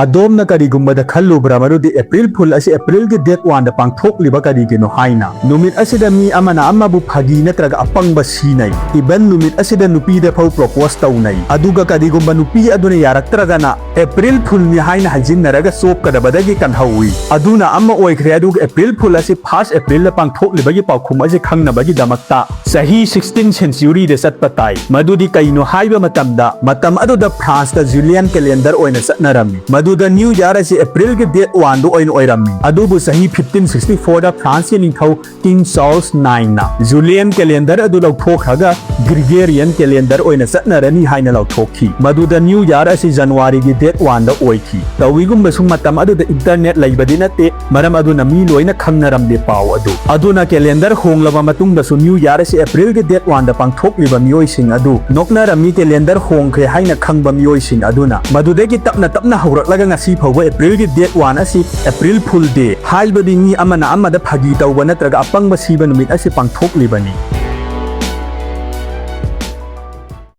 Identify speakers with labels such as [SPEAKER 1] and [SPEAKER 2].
[SPEAKER 1] ꯑꯗꯣꯝꯅ ꯀꯔꯤꯒꯨꯝꯕꯗ ꯈꯜꯂꯨꯕ꯭ꯔꯥ ꯃꯗꯨꯗꯤ ꯑꯦꯄ꯭ꯔꯤꯜ ꯐꯨꯜ ꯑꯁꯤ ꯑꯦꯄ꯭ꯔꯤꯜꯒꯤ ꯗꯦꯠ 1ꯗ ꯄꯥꯡꯊꯣꯛꯂꯤꯕ ꯀꯔꯤꯒꯤꯅꯣ ꯍꯥꯏꯅ? ꯅꯨꯃꯤꯠ ꯑꯁꯤꯗ ꯃꯤ ꯑꯃꯅ ꯑꯃꯕꯨ ꯐꯥꯒꯤ ꯅꯠꯇ꯭ꯔꯒ ꯑꯄꯪꯕ ꯁꯤꯅꯩ꯫ ꯏꯚꯟ ꯅꯨꯃꯤꯠ ꯑꯁꯤꯗ ꯅꯨꯄꯤꯗ ꯐꯥꯎ ꯄ꯭ꯔꯣꯄꯣꯁ ꯇꯧꯅꯩ꯫ ꯑꯗꯨꯒ ꯀꯔꯤꯒꯨꯝꯕ ꯅꯨꯄꯤ ꯑꯗꯨꯅ ꯌꯥꯔꯛꯇ꯭ꯔꯒꯅ ꯑꯦꯄ꯭ꯔꯤꯜ ꯐꯨꯜꯅꯤ ꯍꯥꯏꯅ ꯍꯥꯏꯖꯤꯟꯅꯔꯒ ꯆꯣꯞꯀꯗꯕꯗꯒꯤ ꯀꯟꯍꯧꯏ꯫ ꯑꯗꯨꯅ ꯑꯃ ꯑꯣꯏꯈ꯭ꯔꯦ꯫ ꯑꯗꯨꯒ ꯑꯦꯄ꯭ꯔꯤꯜ ꯐꯨꯜ ꯑꯁꯤ 1 ꯑꯦꯄ꯭ꯔꯤꯜꯗ ꯄꯥꯡꯊꯣꯛꯂꯤꯕꯒꯤ ꯄꯥꯎꯈꯨꯝ ꯑꯁꯤ ꯈꯪꯅꯕꯒꯤꯗꯃꯛꯇ ꯆꯍꯤ 16 ꯁꯦꯟꯆꯨꯔꯤꯗ ꯆꯠꯄ ꯇꯥꯏ꯫ ꯃꯗꯨꯗꯤ ꯀꯩꯅꯣ ꯍꯥꯏꯕ ꯃꯇꯝꯗ ꯃꯇꯝ ꯑꯗꯨꯗ ꯐ꯭ꯔꯥꯟꯁꯇ ꯖꯨꯂꯤꯌꯟ ꯀꯦꯂꯦꯟꯗꯔ ꯑꯣꯏꯅ ꯆꯠꯅꯔꯝꯃꯤ꯫ ꯃꯗꯨꯗ ꯅ꯭ꯌꯨ ꯌꯥꯔ ꯑꯁꯤ ꯑꯦꯄ꯭ꯔꯤꯜꯒꯤ ꯗꯦꯠ 1ꯗ ꯑꯣꯏꯅ ꯑꯣꯏꯔꯝꯃꯤ꯫ ꯑꯗꯨꯕꯨ ꯆꯍꯤ 1564ꯗ ꯐ꯭ꯔꯥꯟꯁꯀꯤ ꯅꯤꯡꯊꯧ ꯀꯤꯡ ꯆꯥꯔꯜꯁ 9ꯅ ꯖꯨꯂꯤꯌꯟ ꯀꯦꯂꯦꯟꯗꯔ ꯑꯗꯨ ꯂꯧꯊꯣꯛꯈ꯭ꯔꯒ ꯒ꯭ꯔꯤꯒꯦꯔꯤꯌꯟ ꯀꯦꯂꯦꯟꯗꯔ ꯑꯣꯏꯅ ꯆꯠꯅꯔꯅꯤ ꯍꯥꯏꯅ ꯂꯧꯊꯣꯛꯈꯤ꯫ ꯃꯗꯨꯗ ꯅ꯭ꯌꯨ ꯌꯥꯔ ꯑꯁꯤ ꯖꯅꯋꯥꯔꯤꯒꯤ ꯗꯦꯠ 1ꯗ ꯑꯣꯏꯈꯤ꯫ ꯇꯧꯏꯒꯨꯝꯕꯁꯨ ꯃꯇꯝ ꯑꯗꯨꯗ ꯏꯟꯇꯔꯅꯦꯠ ꯂꯩꯕꯗꯤ ꯅꯠꯇꯦ, ꯃꯔꯝ ꯑꯗꯨꯅ ꯃꯤ ꯂꯣꯏꯅ ꯈꯪꯅꯔꯝꯗꯦ ꯄꯥꯎ ꯑꯗꯨ꯫ ꯑꯗꯨꯅ ꯀꯦꯂꯦꯟꯗꯔ ꯍꯣꯡꯂꯕ ꯃꯇꯨꯡꯗꯁꯨ ꯅ꯭ꯌꯨ ꯌꯥꯔ ꯑꯁꯤ ꯑꯦꯄ꯭ꯔꯤꯜꯒꯤ ꯗꯦꯠ 1ꯗ ꯄꯥꯡꯊꯣꯛꯂꯤꯕ ꯃꯤꯑꯣꯏꯁꯤꯡ ꯑꯗꯨ ꯅꯣꯛꯅꯔꯝꯃꯤ꯫ ꯀꯦꯂꯦꯟꯗꯔ ꯍꯣꯡꯈ꯭ꯔꯦ ꯍꯥꯏꯅ ꯈꯪꯕ ꯃꯤꯑꯣꯏꯁꯤꯡ ꯑꯗꯨꯅ ꯃꯗꯨꯗꯒꯤ ꯇꯞꯅ ꯇꯞꯅ ꯍꯧꯔꯛꯂꯒ ꯉꯁꯤ ꯐꯥꯎꯕ ꯑꯦꯄ꯭ꯔꯤꯜꯒꯤ ꯗꯦꯠ 1 ꯑꯁꯤ ꯑꯦꯄ꯭ꯔꯤꯜ ꯐꯨꯜ ꯗꯦ ꯍꯥꯏꯕꯗꯤ ꯃꯤ ꯑꯃꯅ ꯑꯃꯗ ꯐꯥꯒꯤ ꯇꯧꯕ ꯅꯠꯇ꯭ꯔꯒ ꯑꯄꯪꯕ ꯁꯤꯕ ꯅꯨꯃꯤꯠ ꯑꯁꯤ ꯄꯥꯡꯊꯣꯛꯂꯤꯕꯅꯤ꯫